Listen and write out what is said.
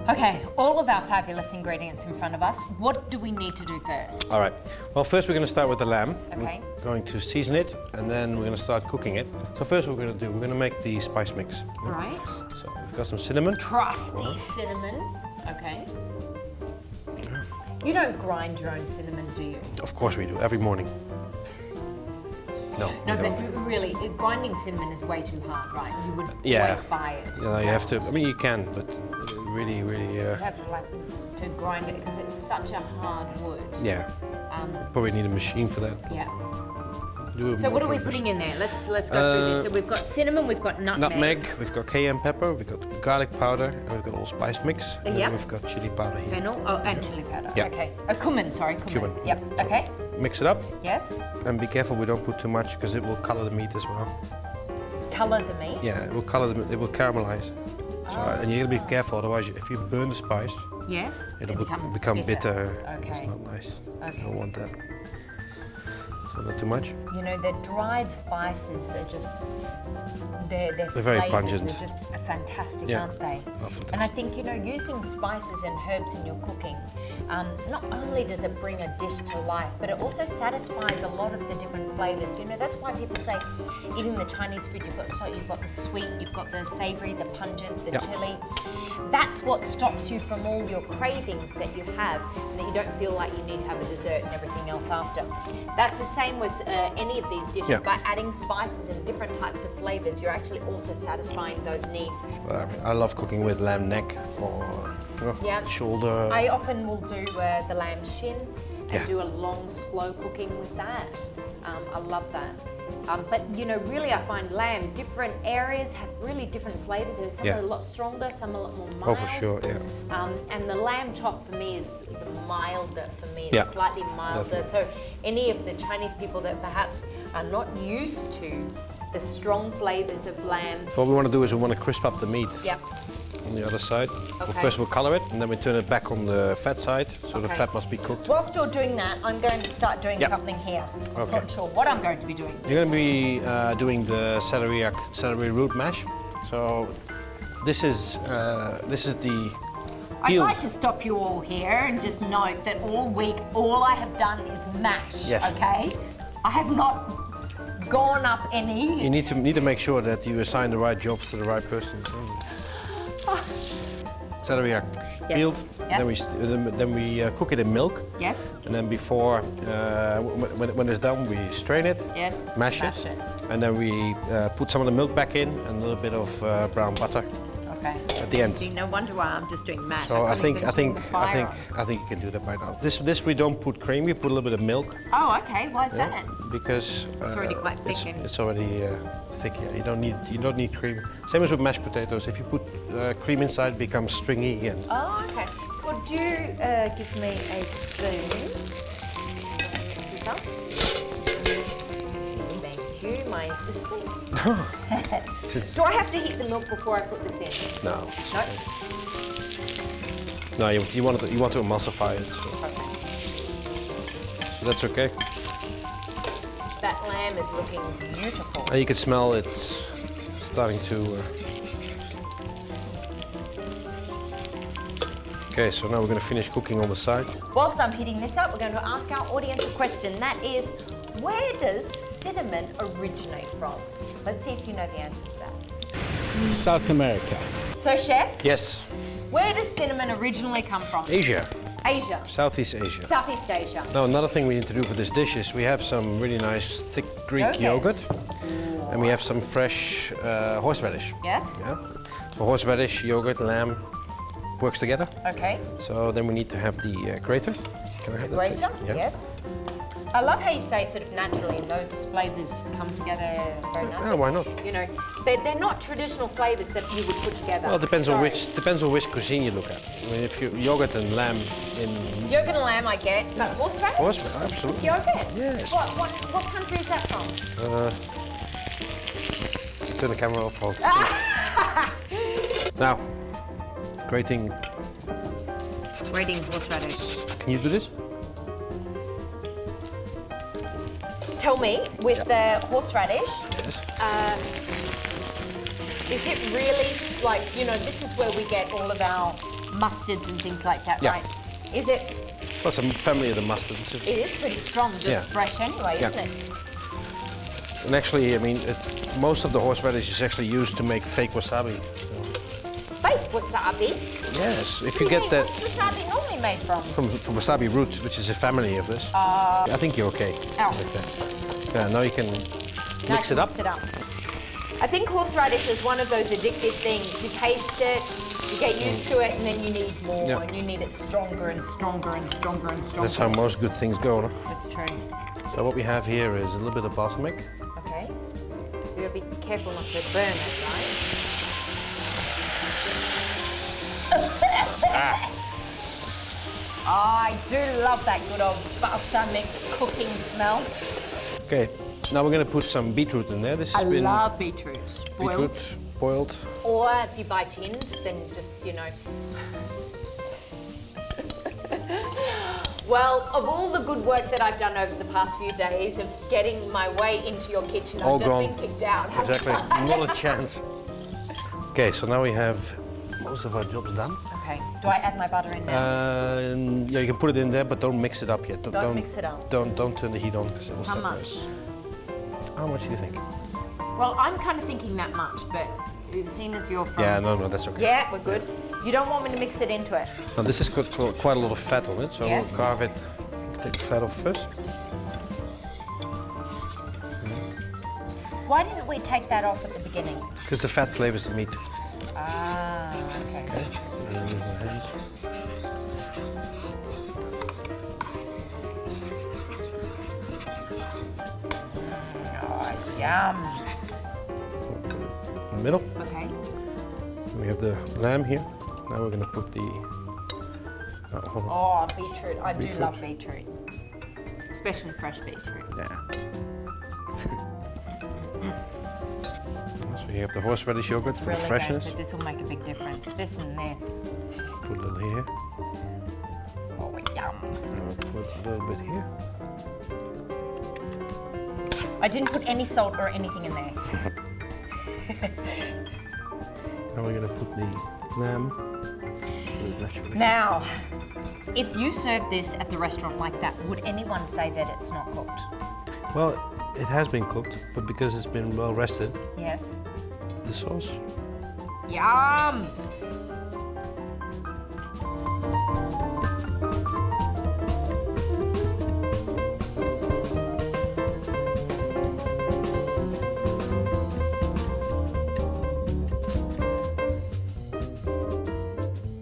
Okay, all of our fabulous ingredients in front of us. What do we need to do first? All right. Well, first we're going to start with the lamb. Okay. We're going to season it, and then we're going to start cooking it. So first what we're going to do, we're going to make the spice mix. Right. So we've got some cinnamon. Trusty cinnamon. Okay. You don't grind your own cinnamon, do you? Of course we do, every morning. No, No, we but don't. really, grinding cinnamon is way too hard, right? You would always buy it. Yeah, you have to. I mean, you can, but really. You have to grind it because it's such a hard wood. Yeah. Probably need a machine for that. Yeah. Do So what are we putting in there? Let's go through this. So we've got cinnamon, we've got nutmeg. Nutmeg, we've got cayenne pepper, we've got garlic powder, and we've got allspice mix. And Yeah. then we've got chili powder here. Fennel, and chili powder. Yeah. Okay. Cumin, sorry, cumin. Cumin. Yep. Okay. Mix it up, Yes. and be careful we don't put too much because it will color the meat as well. Color the meat. Yeah, it will color the meat, it will caramelize. So, and you gotta be careful, otherwise if you burn the spice, Yes. it'll become bitter. Okay. It's not nice. Okay. You don't want that. So not too much. You know, the dried spices are just, their very flavours pungent. are just fantastic, Yeah. aren't they? Oh, fantastic. And I think, you know, using spices and herbs in your cooking, not only does it bring a dish to life, but it also satisfies a lot of the different flavours. You know, that's why people say eating the Chinese food, you've got the sweet, you've got the savoury, the pungent, the chili. That's what stops you from all your cravings that you have, and that you don't feel like you need to have a dessert and everything else after. That's the same with any of these dishes. Yeah. By adding spices and different types of flavours, you're actually also satisfying those needs. I love cooking with lamb neck or shoulder. I often will do the lamb shin and Yeah. do a long, slow cooking with that. I love that. But you know, really, I find lamb, different areas have really different flavours. Some are a lot stronger, some are a lot more mild. Oh, for sure, yeah. And the lamb chop for me is the milder for me. It's Yeah, slightly milder. definitely. So any of the Chinese people that perhaps are not used to the strong flavours of lamb. What we want to do is we want to crisp up the meat Yep. on the other side. Well, Okay. first we'll color it, and then we turn it back on the fat side, so the Okay. fat must be cooked. Whilst you're doing that, I'm going to start doing Yep. something here. I'm Okay. not sure what I'm going to be doing. You're going to be doing the celery root mash. So this is the I'd peeled. like to stop you all here and just note that all week, all I have done is mash, Yes. okay? I have not gone up any. You need to make sure that you assign the right jobs to the right person. Celery are Yes. peeled, Yes. then we cook it in milk, Yes, and then before when it's done, we strain it, yes. mash it, and then we put some of the milk back in and a little bit of brown butter Okay. at the end. See, no wonder why I'm just doing mash. So I couldn't think even turn the fire on. you can do that by now. This we don't put cream. We put a little bit of milk Oh, okay. Why is that? because It's already quite thick, It's, isn't it? it's already thick. Yeah, you don't need cream. Same as with mashed potatoes. If you put cream inside, it becomes stringy and Oh, okay. Would you give me a spoon? Thank you, my assistant. Do I have to heat the milk before I put this in? no. No? No, you want to emulsify it. So, Okay. so that's okay. That lamb is looking beautiful. And you can smell it starting to. Okay, so now we're going to finish cooking on the side. Whilst I'm heating this up, we're going to ask our audience a question. That is, where does cinnamon originate from? Let's see if you know the answer to that. South America. So, Chef, Yes, where does cinnamon originally come from? Asia, Asia. Southeast Asia. Southeast Asia. Now another thing we need to do for this dish is we have some really nice thick Greek yogurt, and we have some fresh horseradish. Yes? Yeah. So horseradish, yogurt, lamb works together. Okay. So then we need to have the grater. Can I have that, please? Grater? Yeah. Yes. I love how you say sort of naturally, and those flavours come together very nicely. Yeah, why not? You know, they're not traditional flavours that you would put together. Well, it depends on Sorry. which cuisine you look at. I mean, if you yogurt and lamb in Yogurt and lamb, I get, but horseradish? horseradish, absolutely. Yogurt? Yes. What country is that from? Turn the camera off. Now, grating. Grating horseradish. Can you do this? Tell me, with the horseradish, Yes. is it really like, you know, this is where we get all of our mustards and things like that, Yeah. right? Is it? Well, it's a family of the mustards. It is pretty strong, just Yeah. fresh anyway, Yeah. isn't it? And actually, I mean, most of the horseradish is actually used to make fake wasabi. Fake wasabi. Yes, if you get that What's wasabi normally made from? from wasabi root, which is a family of this, I think you're okay. Ow. Like that. Yeah, now you can Now mix you it up. Mix it up. I think horseradish is one of those addictive things. You taste it, you get used to it, and then you need more, Yeah. and you need it stronger and stronger and stronger and stronger. That's how most good things go. No? That's true. So what we have here is a little bit of balsamic. Okay. You gotta be careful not to burn it, right? Oh, I do love that good old balsamic cooking smell. Okay, now we're going to put some beetroot in there. This has I been love beetroot. Boiled. beetroot boiled. Or if you buy tins, then just, you know. Well, of all the good work that I've done over the past few days of getting my way into your kitchen, All I've just gone. been kicked out. haven't Exactly, I? not a chance. Okay, so now we have most of our jobs done. Okay, do I add my butter in now? Yeah, you can put it in there, but don't mix it up yet. Don't mix it up. Don't turn the heat on because it will How separate. much? How much do you think? Well, I'm kind of thinking that much, but seeing as you're from... Yeah, no, that's okay. Yeah, we're good. You don't want me to mix it into it? Now this has got quite a lot of fat on it, so Yes. we'll carve it. Take the fat off first. Why didn't we take that off at the beginning? Because the fat flavors the meat. Ah, okay. Oh, yum. In the middle, Okay. we have the lamb here. Now we're going to put the... Oh, hold on. Oh, beetroot. I do Beetroot. love beetroot. Especially fresh beetroot. Yeah. So you have the horseradish yogurt This is for really the freshness. This will make a big difference. This and this. Put a little here. Oh, yum. Put a little bit here. I didn't put any salt or anything in there. Now we're going to put the lamb. Put it naturally. Now, if you serve this at the restaurant like that, would anyone say that it's not cooked? Well, it has been cooked, but because it's been well rested, Yes. the sauce. Yum!